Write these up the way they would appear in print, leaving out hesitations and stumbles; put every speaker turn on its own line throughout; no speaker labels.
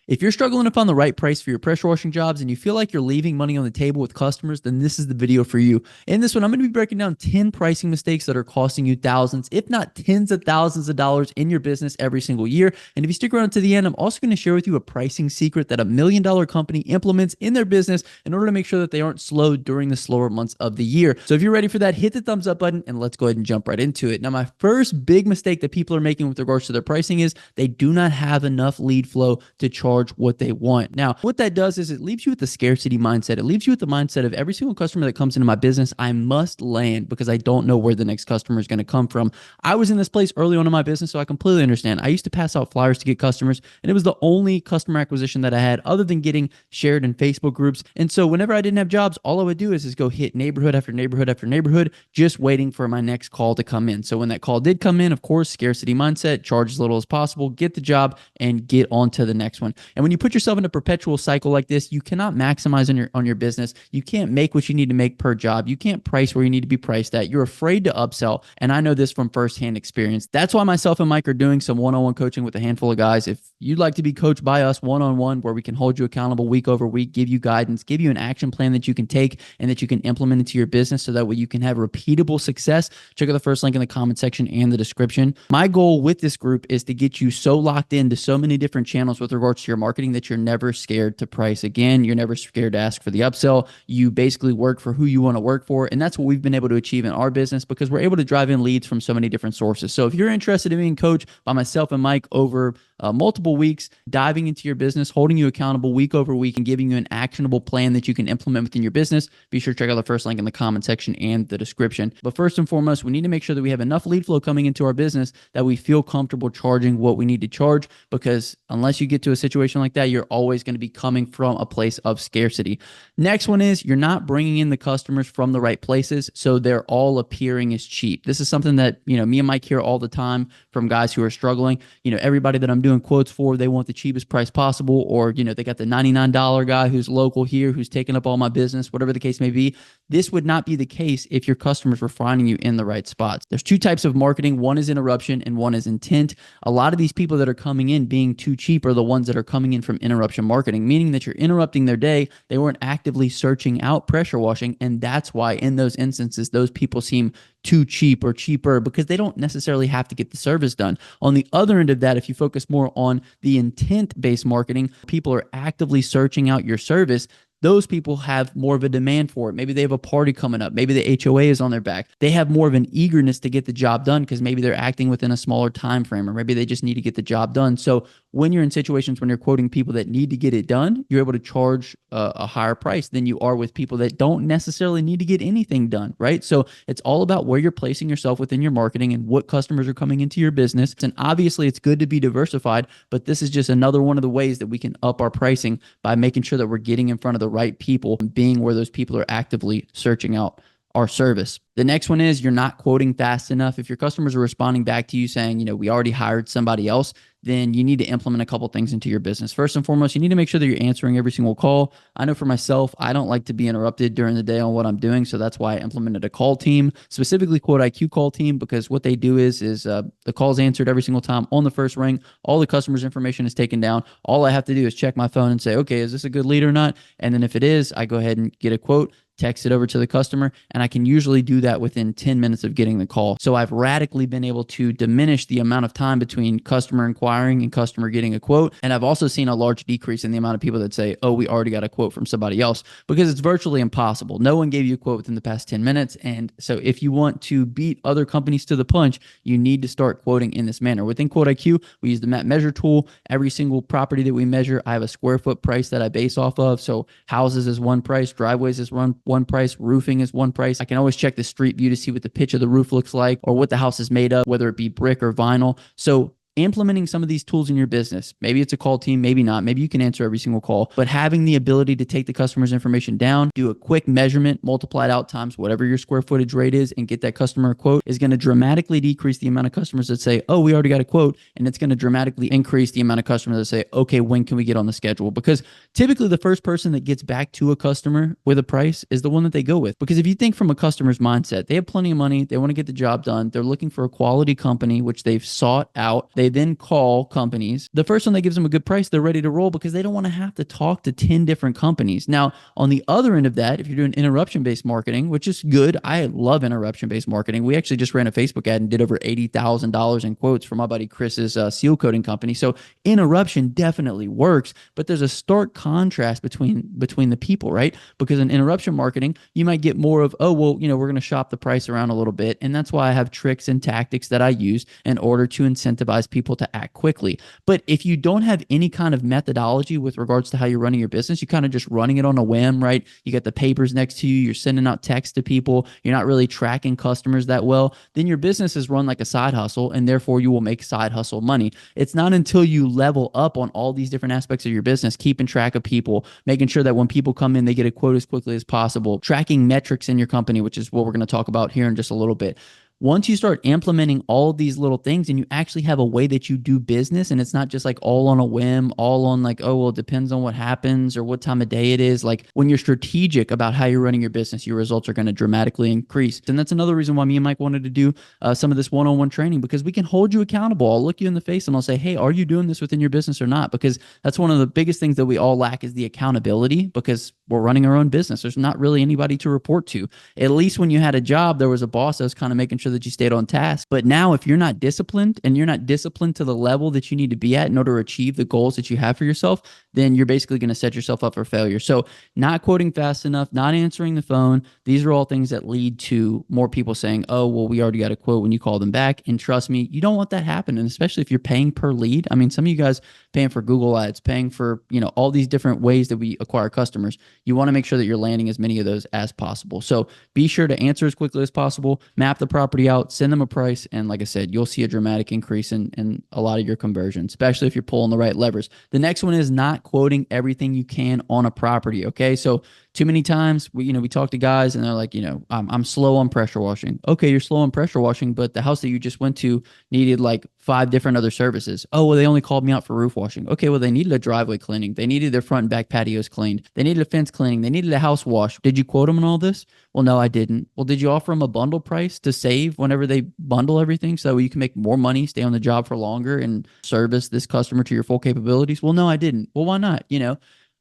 If you're struggling to find the right price for your pressure washing jobs and you feel like you're leaving money on the table with customers, then this is the video for you. In this one, I'm going to be breaking down 10 pricing mistakes that are costing you thousands, if not tens of thousands of dollars in your business every single year. And if you stick around to the end, I'm also going to share with you a pricing secret that $1 million company implements in their business in order to make sure that they aren't slowed during the slower months of the year. So if you're ready for that, hit the thumbs up button and let's go ahead and jump right into it. Now, my first big mistake that people are making with regards to their pricing is they do not have enough lead flow to charge what they want. Now, what that does is it leaves you with the scarcity mindset. It leaves you with the mindset of every single customer that comes into my business, I must land because I don't know where the next customer is going to come from. I was in this place early on in my business, so I completely understand. I used to pass out flyers to get customers, and it was the only customer acquisition that I had other than getting shared in Facebook groups. And so whenever I didn't have jobs, all I would do is go hit neighborhood after neighborhood after neighborhood, just waiting for my next call to come in. So when that call did come in, of course, scarcity mindset, charge as little as possible, get the job, and get on to the next one. And when you put yourself in a perpetual cycle like this, you cannot maximize on your business. You can't make what you need to make per job. You can't price where you need to be priced at. You're afraid to upsell. And I know this from firsthand experience. That's why myself and Mike are doing some one-on-one coaching with a handful of guys. If you'd like to be coached by us one-on-one, where we can hold you accountable week over week, give you guidance, give you an action plan that you can take and that you can implement into your business so that way you can have repeatable success, check out the first link in the comment section and the description. My goal with this group is to get you so locked into so many different channels with regards to your marketing that you're never scared to price again. You're never scared to ask for the upsell. You basically work for who you want to work for. And that's what we've been able to achieve in our business because we're able to drive in leads from so many different sources. So if you're interested in being coached by myself and Mike over multiple weeks, diving into your business, holding you accountable week over week, and giving you an actionable plan that you can implement within your business, be sure to check out the first link in the comment section and the description. But first and foremost, we need to make sure that we have enough lead flow coming into our business that we feel comfortable charging what we need to charge, because unless you get to a situation like that, you're always going to be coming from a place of scarcity. Next one is you're not bringing in the customers from the right places, so they're all appearing as cheap. This is something that, me and Mike hear all the time from guys who are struggling. Everybody that I'm doing quotes for, they want the cheapest price possible, or they got the $99 guy who's local here who's taking up all my business, whatever the case may be. This would not be the case if your customers were finding you in the right spots. There's two types of marketing. One is interruption and one is intent. A lot of these people that are coming in being too cheap are the ones that are coming in from interruption marketing, meaning that you're interrupting their day. They weren't actively searching out pressure washing, and that's why in those instances those people seem too cheap or cheaper, because they don't necessarily have to get the service done. On the other end of that, if you focus more on the intent-based marketing, people are actively searching out your service. Those people have more of a demand for it. Maybe they have a party coming up. Maybe the HOA is on their back. They have more of an eagerness to get the job done because maybe they're acting within a smaller time frame, or maybe they just need to get the job done. So when you're in situations when you're quoting people that need to get it done, you're able to charge a higher price than you are with people that don't necessarily need to get anything done, right? So it's all about where you're placing yourself within your marketing and what customers are coming into your business. And obviously it's good to be diversified, but this is just another one of the ways that we can up our pricing by making sure that we're getting in front of the right people and being where those people are actively searching out our service. The next one is you're not quoting fast enough. If your customers are responding back to you saying, we already hired somebody else, then you need to implement a couple things into your business. First and foremost, you need to make sure that you're answering every single call. I know for myself, I don't like to be interrupted during the day on what I'm doing. So that's why I implemented a call team, specifically Quote IQ call team, because what they do is the call's answered every single time on the first ring. All the customer's information is taken down. All I have to do is check my phone and say, okay, is this a good lead or not? And then if it is, I go ahead and get a quote, text it over to the customer, and I can usually do that within 10 minutes of getting the call. So I've radically been able to diminish the amount of time between customer inquiring and customer getting a quote. And I've also seen a large decrease in the amount of people that say, oh, we already got a quote from somebody else, because it's virtually impossible. No one gave you a quote within the past 10 minutes. And so if you want to beat other companies to the punch, you need to start quoting in this manner. Within Quote IQ, we use the Mmeasure tool. Every single property that we measure, I have a square foot price that I base off of. So houses is one price, driveways is one price, roofing is one price. I can always check the street view to see what the pitch of the roof looks like or what the house is made of, whether it be brick or vinyl. So implementing some of these tools in your business. Maybe it's a call team, maybe not. Maybe you can answer every single call, but having the ability to take the customer's information down, do a quick measurement, multiply it out times whatever your square footage rate is, and get that customer a quote is going to dramatically decrease the amount of customers that say, oh, we already got a quote. And it's going to dramatically increase the amount of customers that say, okay, when can we get on the schedule? Because typically the first person that gets back to a customer with a price is the one that they go with. Because if you think from a customer's mindset, they have plenty of money. They want to get the job done. They're looking for a quality company, which they've sought out. They then call companies. The first one that gives them a good price, they're ready to roll because they don't want to have to talk to 10 different companies. Now, on the other end of that, if you're doing interruption-based marketing, which is good, I love interruption-based marketing. We actually just ran a Facebook ad and did over $80,000 in quotes for my buddy Chris's seal coating company. So interruption definitely works, but there's a stark contrast between the people, right? Because in interruption marketing, you might get more of, oh, well, we're going to shop the price around a little bit. And that's why I have tricks and tactics that I use in order to incentivize people to act quickly. But if you don't have any kind of methodology with regards to how you're running your business, you kind of just running it on a whim, right? You got the papers next to you, you're sending out texts to people, you're not really tracking customers that well, then your business is run like a side hustle, and therefore you will make side hustle money. It's not until you level up on all these different aspects of your business, keeping track of people, making sure that when people come in, they get a quote as quickly as possible, tracking metrics in your company, which is what we're going to talk about here in just a little bit. Once you start implementing all these little things and you actually have a way that you do business, and it's not just like all on a whim, all on like, oh, well, it depends on what happens or what time of day it is. Like when you're strategic about how you're running your business, your results are going to dramatically increase. And that's another reason why me and Mike wanted to do some of this one-on-one training, because we can hold you accountable. I'll look you in the face and I'll say, hey, are you doing this within your business or not? Because that's one of the biggest things that we all lack is the accountability, because we're running our own business. There's not really anybody to report to. At least when you had a job, there was a boss that was kind of making sure that you stayed on task. But now if you're not disciplined, and you're not disciplined to the level that you need to be at in order to achieve the goals that you have for yourself, then you're basically going to set yourself up for failure. So not quoting fast enough, not answering the phone, these are all things that lead to more people saying, oh, well, we already got a quote when you call them back. And trust me, you don't want that happening, especially if you're paying per lead. I mean, some of you guys paying for Google ads, paying for, all these different ways that we acquire customers. You want to make sure that you're landing as many of those as possible. So be sure to answer as quickly as possible, map the property out, send them a price. And like I said, you'll see a dramatic increase in a lot of your conversion, especially if you're pulling the right levers. The next one is not quoting everything you can on a property. Okay. So too many times we talk to guys and they're like, I'm slow on pressure washing. Okay. You're slow on pressure washing, but the house that you just went to needed like 5 different other services. Oh, well, they only called me out for roof washing. Okay. Well, they needed a driveway cleaning. They needed their front and back patios cleaned. They needed a fence cleaning. They needed a house wash. Did you quote them on all this? Well, no, I didn't. Well, did you offer them a bundle price to save whenever they bundle everything so you can make more money, stay on the job for longer, and service this customer to your full capabilities? Well, no, I didn't. Well, why not?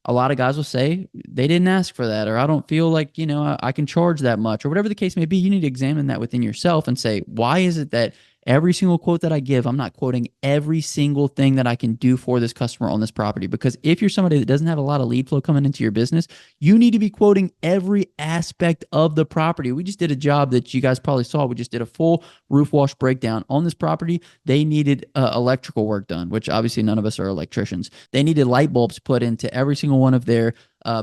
A lot of guys will say they didn't ask for that, or I don't feel like, I can charge that much, or whatever the case may be. You need to examine that within yourself and say, why is it that every single quote that I give, I'm not quoting every single thing that I can do for this customer on this property? Because if you're somebody that doesn't have a lot of lead flow coming into your business, you need to be quoting every aspect of the property. We just did a job that you guys probably saw. We just did a full roof wash breakdown on this property. They needed electrical work done, which obviously none of us are electricians. They needed light bulbs put into every single one of their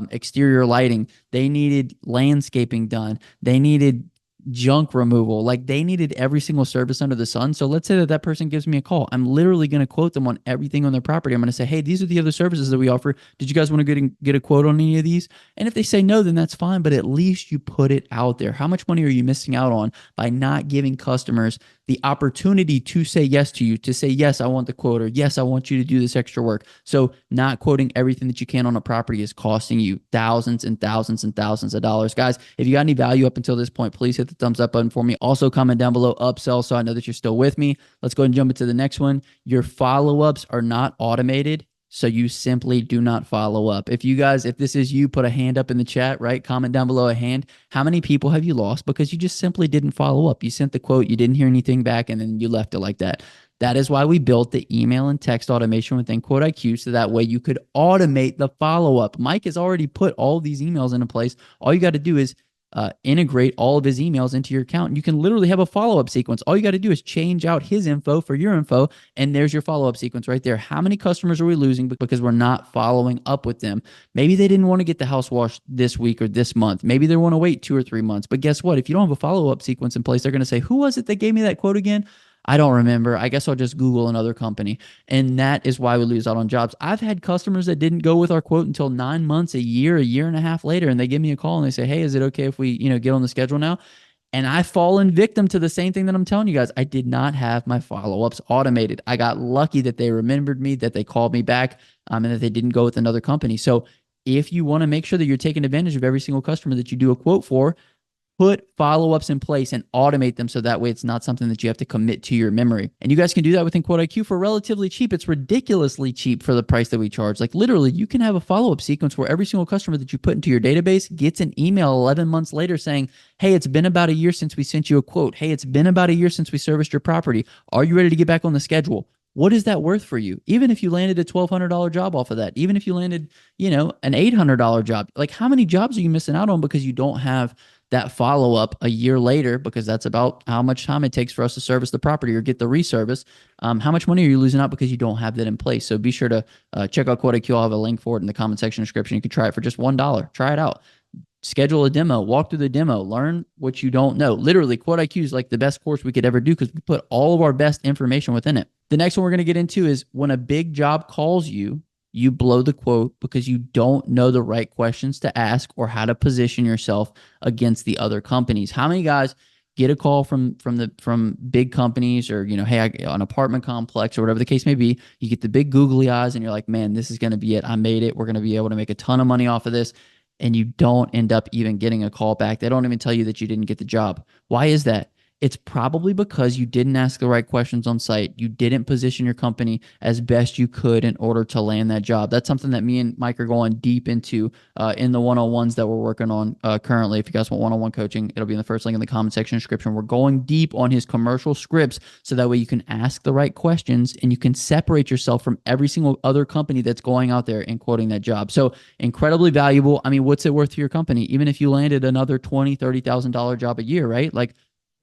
exterior lighting. They needed landscaping done. They needed junk removal. Like they needed every single service under the sun. So let's say that person gives me a call. I'm literally going to quote them on everything on their property. I'm going to say, hey, these are the other services that we offer. Did you guys want to get a quote on any of these? And if they say no, then that's fine. But at least you put it out there. How much money are you missing out on by not giving customers the opportunity to say yes to you, to say, yes, I want the quote, or yes, I want you to do this extra work? So not quoting everything that you can on a property is costing you thousands and thousands and thousands of dollars. Guys, if you got any value up until this point, please hit the thumbs up button for me. Also comment down below upsell so I know that you're still with me. Let's go ahead and jump into the next one. Your follow-ups are not automated, so you simply do not follow up. If this is you, put a hand up in the chat, right? Comment down below a hand. How many people have you lost because you just simply didn't follow up? You sent the quote, you didn't hear anything back, and then you left it like that. That is why we built the email and text automation within Quote IQ, so that way you could automate the follow-up. Mike has already put all these emails into place. All you got to do is integrate all of his emails into your account. And you can literally have a follow-up sequence. All you got to do is change out his info for your info, and there's your follow-up sequence right there. How many customers are we losing because we're not following up with them? Maybe they didn't want to get the house washed this week or this month. Maybe they want to wait 2 or 3 months. But guess what? If you don't have a follow-up sequence in place, they're going to say, who was it that gave me that quote again? I don't remember. I guess I'll just Google another company. And that is why we lose out on jobs. I've had customers that didn't go with our quote until 9 months, a year and a half later. And they give me a call and they say, hey, is it okay if we, get on the schedule now? And I fallen victim to the same thing that I'm telling you guys. I did not have my follow-ups automated. I got lucky that they remembered me, that they called me back, and that they didn't go with another company. So if you want to make sure that you're taking advantage of every single customer that you do a quote for, Put follow-ups in place and automate them so that way it's not something that you have to commit to your memory. And you guys can do that within Quote IQ for relatively cheap. It's ridiculously cheap for the price that we charge. Like literally, you can have a follow-up sequence where every single customer that you put into your database gets an email 11 months later saying, hey, it's been about a year since we sent you a quote. Hey, it's been about a year since we serviced your property. Are you ready to get back on the schedule? What is that worth for you? Even if you landed a $1,200 job off of that, even if you landed, an $800 job, like how many jobs are you missing out on because you don't have that follow up a year later, because that's about how much time it takes for us to service the property or get the reservice. How much money are you losing out because you don't have that in place? So be sure to check out Quote IQ. I'll have a link for it in the comment section description. You can try it for just $1. Try it out. Schedule a demo, walk through the demo, learn what you don't know. Literally, Quote IQ is like the best course we could ever do because we put all of our best information within it. The next one we're going to get into is when a big job calls you, you blow the quote because you don't know the right questions to ask or how to position yourself against the other companies. How many guys get a call from big companies or, hey, an apartment complex or whatever the case may be, you get the big googly eyes and you're like, man, this is going to be it. I made it. We're going to be able to make a ton of money off of this. And you don't end up even getting a call back. They don't even tell you that you didn't get the job. Why is that? It's probably because you didn't ask the right questions on site. You didn't position your company as best you could in order to land that job. That's something that me and Mike are going deep into in the one-on-ones that we're working on currently. If you guys want one-on-one coaching, it'll be in the first link in the comment section description. We're going deep on his commercial scripts so that way you can ask the right questions and you can separate yourself from every single other company that's going out there and quoting that job. So incredibly valuable. I mean, what's it worth to your company? Even if you landed another $20,000, $30,000 job a year, right? Like,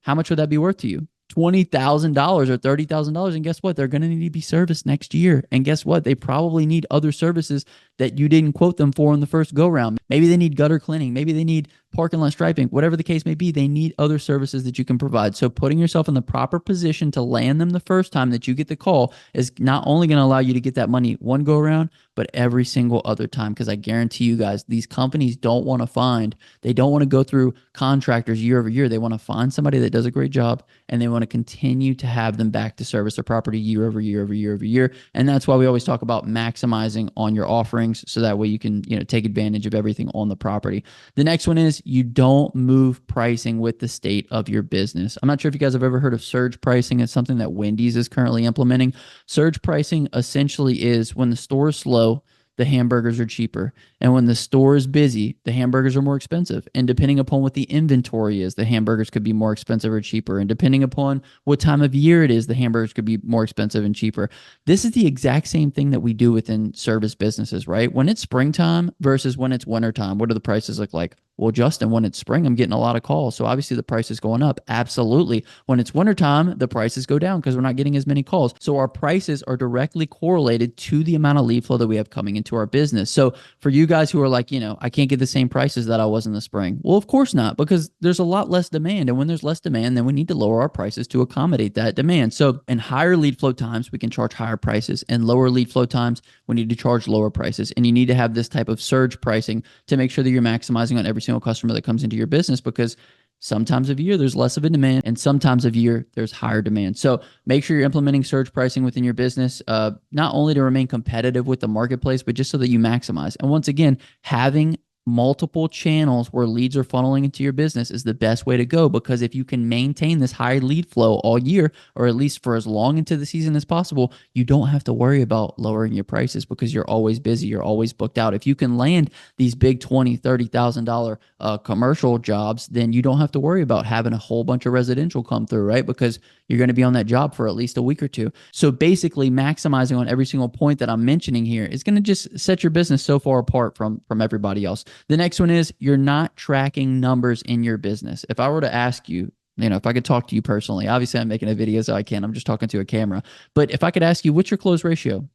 how much would that be worth to you? $20,000 or $30,000. And guess what? They're going to need to be serviced next year. And guess what? They probably need other services that you didn't quote them for in the first go round. Maybe they need gutter cleaning. Maybe they need parking lot striping. Whatever the case may be, they need other services that you can provide. So putting yourself in the proper position to land them the first time that you get the call is not only going to allow you to get that money one go around, but every single other time. Because I guarantee you guys, these companies don't want to go through contractors year over year. They want to find somebody that does a great job and they want to continue to have them back to service their property year over year over year over year. And that's why we always talk about maximizing on your offerings so that way you can take advantage of everything on the property. The next one is you don't move pricing with the state of your business. I'm not sure if you guys have ever heard of surge pricing. It's something that Wendy's is currently implementing. Surge pricing essentially is when the store is slow, the hamburgers are cheaper. And when the store is busy, the hamburgers are more expensive. And depending upon what the inventory is, the hamburgers could be more expensive or cheaper. And depending upon what time of year it is, the hamburgers could be more expensive and cheaper. This is the exact same thing that we do within service businesses, right? When it's springtime versus when it's wintertime, what do the prices look like? Well, Justin, when it's spring, I'm getting a lot of calls. So obviously the price is going up. Absolutely. When it's wintertime, the prices go down because we're not getting as many calls. So our prices are directly correlated to the amount of lead flow that we have coming into our business. So for you guys who are like, I can't get the same prices that I was in the spring. Well, of course not, because there's a lot less demand. And when there's less demand, then we need to lower our prices to accommodate that demand. So in higher lead flow times, we can charge higher prices. And lower lead flow times, we need to charge lower prices. And you need to have this type of surge pricing to make sure that you're maximizing on every single customer that comes into your business, because sometimes of year there's less of a demand and sometimes of year there's higher demand. So make sure you're implementing surge pricing within your business, not only to remain competitive with the marketplace, but just so that you maximize. And once again, having multiple channels where leads are funneling into your business is the best way to go, because if you can maintain this high lead flow all year, or at least for as long into the season as possible, you don't have to worry about lowering your prices because you're always busy, you're always booked out. If you can land these big $20,000, $30,000 commercial jobs, then you don't have to worry about having a whole bunch of residential come through, right? Because you're going to be on that job for at least a week or two. So basically maximizing on every single point that I'm mentioning here is going to just set your business so far apart from everybody else. The next one is you're not tracking numbers in your business. If I were to ask you, if I could talk to you personally, obviously I'm making a video so I can't, I'm just talking to a camera. But if I could ask you, what's your close ratio?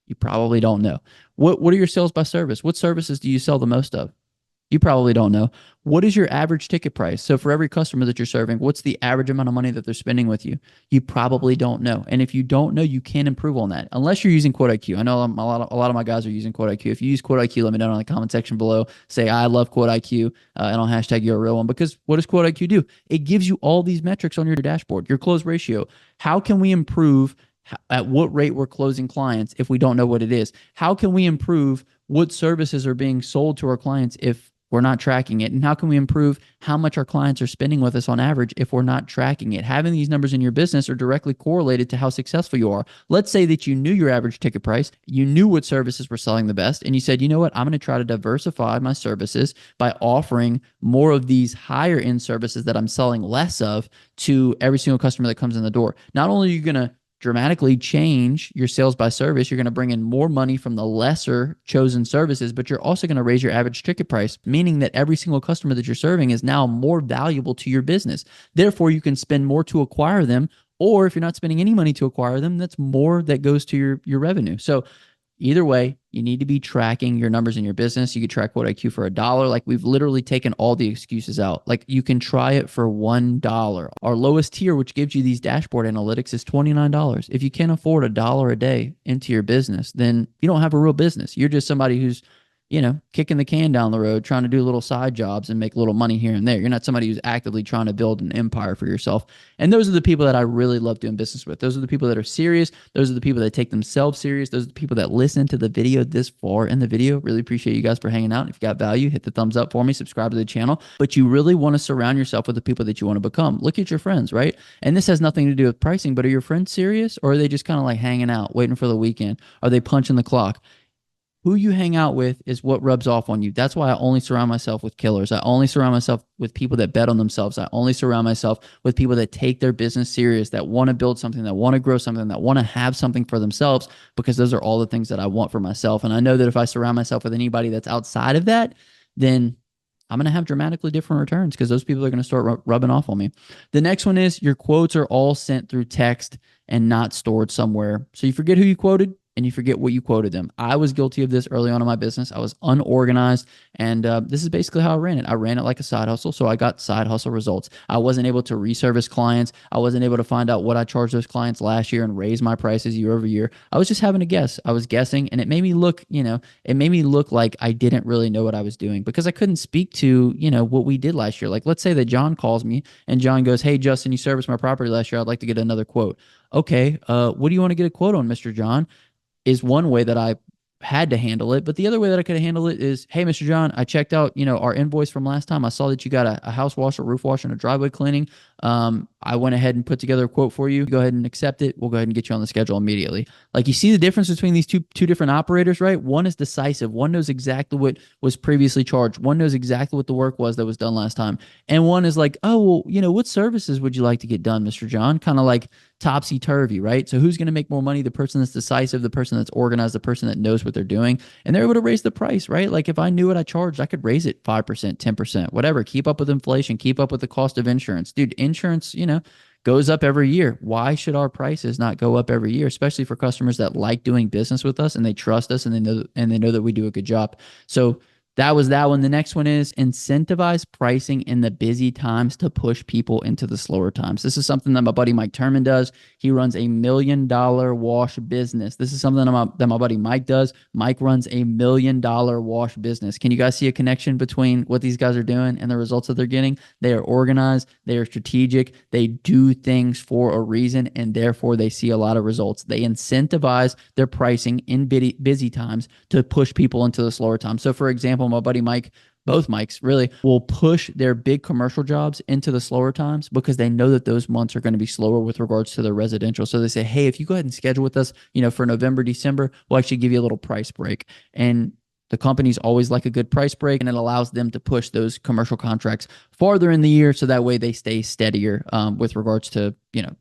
You probably don't know. What are your sales by service? What services do you sell the most of? You probably don't know. What is your average ticket price? So for every customer that you're serving, what's the average amount of money that they're spending with you? You probably don't know. And if you don't know, you can't improve on that unless you're using Quote IQ. I know a lot of my guys are using Quote IQ. If you use Quote IQ, let me know in the comment section below. Say, I love Quote IQ, and I'll hashtag you're a real one. Because what does Quote IQ do? It gives you all these metrics on your dashboard, your close ratio. How can we improve at what rate we're closing clients if we don't know what it is? How can we improve what services are being sold to our clients if we're not tracking it. And how can we improve how much our clients are spending with us on average if we're not tracking it? Having these numbers in your business are directly correlated to how successful you are. Let's say that you knew your average ticket price, you knew what services were selling the best, and you said, you know what, I'm going to try to diversify my services by offering more of these higher end services that I'm selling less of to every single customer that comes in the door. Not only are you going to dramatically change your sales by service, you're going to bring in more money from the lesser chosen services, but you're also going to raise your average ticket price, meaning that every single customer that you're serving is now more valuable to your business. Therefore, you can spend more to acquire them, or if you're not spending any money to acquire them, that's more that goes to your revenue. So either way, you need to be tracking your numbers in your business. You can track Quote IQ for $1. Like, we've literally taken all the excuses out. Like, you can try it for $1. Our lowest tier, which gives you these dashboard analytics, is $29. If you can't afford $1 a day into your business, then you don't have a real business. You're just somebody who's, kicking the can down the road, trying to do little side jobs and make a little money here and there. You're not somebody who's actively trying to build an empire for yourself. And those are the people that I really love doing business with. Those are the people that are serious. Those are the people that take themselves serious. Those are the people that listen to the video this far in the video. Really appreciate you guys for hanging out. If you got value, hit the thumbs up for me, subscribe to the channel. But you really want to surround yourself with the people that you want to become. Look at your friends, right? And this has nothing to do with pricing, but are your friends serious, or are they just kind of like hanging out, waiting for the weekend? Are they punching the clock? Who you hang out with is what rubs off on you. That's why I only surround myself with killers. I only surround myself with people that bet on themselves. I only surround myself with people that take their business serious, that want to build something, that want to grow something, that want to have something for themselves, because those are all the things that I want for myself. And I know that if I surround myself with anybody that's outside of that, then I'm going to have dramatically different returns, because those people are going to start rubbing off on me. The next one is your quotes are all sent through text and not stored somewhere. So you forget who you quoted, and you forget what you quoted them. I was guilty of this early on in my business. I was unorganized, and this is basically how I ran it. I ran it like a side hustle, so I got side hustle results. I wasn't able to reservice clients. I wasn't able to find out what I charged those clients last year and raise my prices year over year. I was just having to guess. I was guessing, and it made me look, it made me look like I didn't really know what I was doing, because I couldn't speak to, what we did last year. Like, let's say that John calls me and John goes, "Hey, Justin, you serviced my property last year. I'd like to get another quote." Okay, what do you want to get a quote on, Mr. John? Is one way that I had to handle it. But the other way that I could handle it is, "Hey, Mr. John, I checked out, our invoice from last time. I saw that you got a house wash, a roof wash, and a driveway cleaning. I went ahead and put together a quote for you. Go ahead and accept it. We'll go ahead and get you on the schedule immediately." Like, you see the difference between these two different operators, right? One is decisive. One knows exactly what was previously charged. One knows exactly what the work was that was done last time. And one is like, "Oh, well, what services would you like to get done, Mr. John?" Kind of like topsy-turvy, right? So who's going to make more money? The person that's decisive, the person that's organized, the person that knows what they're doing. And they're able to raise the price, right? Like, if I knew what I charged, I could raise it 5%, 10%, whatever. Keep up with inflation, keep up with the cost of insurance. Dude, insurance, goes up every year. Why should our prices not go up every year, especially for customers that like doing business with us and they trust us and they know that we do a good job? So that was that one. The next one is incentivize pricing in the busy times to push people into the slower times. This is something that my buddy Mike Turman does. He runs $1 million wash business. This is something that my buddy Mike does. Mike runs $1 million wash business. Can you guys see a connection between what these guys are doing and the results that they're getting? They are organized. They are strategic. They do things for a reason, and therefore they see a lot of results. They incentivize their pricing in busy times to push people into the slower times. So, for example, my buddy Mike, both Mikes really, will push their big commercial jobs into the slower times, because they know that those months are going to be slower with regards to their residential. So they say, "Hey, if you go ahead and schedule with us, for November, December, we'll actually give you a little price break." And the companies always like a good price break, and it allows them to push those commercial contracts farther in the year, so that way they stay steadier with regards to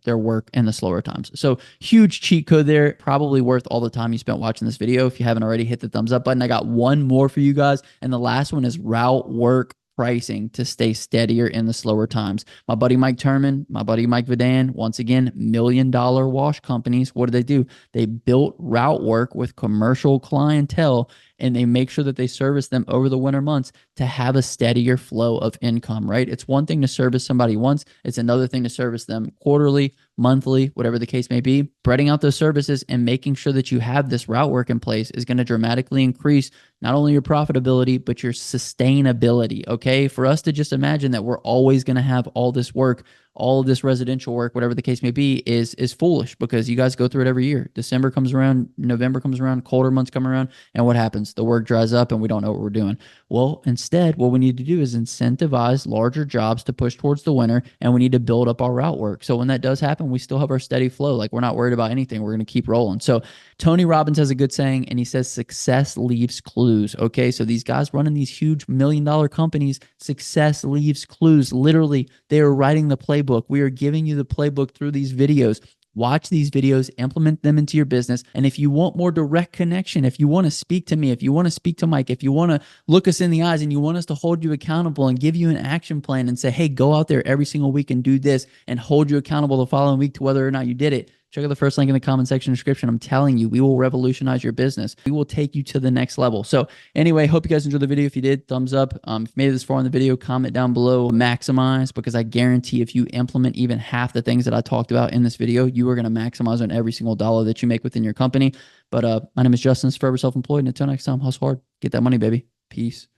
their work in the slower times. So huge cheat code there, probably worth all the time you spent watching this video. If you haven't already, hit the thumbs up button. I got one more for you guys, and the last one is route work pricing to stay steadier in the slower times. My buddy Mike Turman, my buddy Mike Vidan, once again, $1 million wash companies. What do? They built route work with commercial clientele, and they make sure that they service them over the winter months to have a steadier flow of income, right? It's one thing to service somebody once. It's another thing to service them quarterly, monthly, whatever the case may be. Spreading out those services and making sure that you have this route work in place is going to dramatically increase not only your profitability, but your sustainability, okay? For us to just imagine that we're always going to have all this work, all of this residential work, whatever the case may be, is foolish because you guys go through it every year. December comes around, November comes around, colder months come around, and what happens? The work dries up and we don't know what we're doing. Well, instead, what we need to do is incentivize larger jobs to push towards the winter, and we need to build up our route work. So when that does happen, we still have our steady flow. Like we're not worried about anything. We're going to keep rolling. So Tony Robbins has a good saying, and he says success leaves clues. Okay, so these guys running these huge $1 million companies, success leaves clues. Literally, they are writing the playbook. We are giving you the playbook through these videos. Watch these videos, implement them into your business. And if you want more direct connection, if you want to speak to me, if you want to speak to Mike, if you want to look us in the eyes and you want us to hold you accountable and give you an action plan and say, hey, go out there every single week and do this and hold you accountable the following week to whether or not you did it, check out the first link in the comment section description. I'm telling you, we will revolutionize your business. We will take you to the next level. So anyway, hope you guys enjoyed the video. If you did, thumbs up. If you made it this far in the video, comment down below, maximize, because I guarantee if you implement even half the things that I talked about in this video, you are going to maximize on every single dollar that you make within your company. But my name is Justin, Forever Self-Employed. And until next time, hustle hard. Get that money, baby. Peace.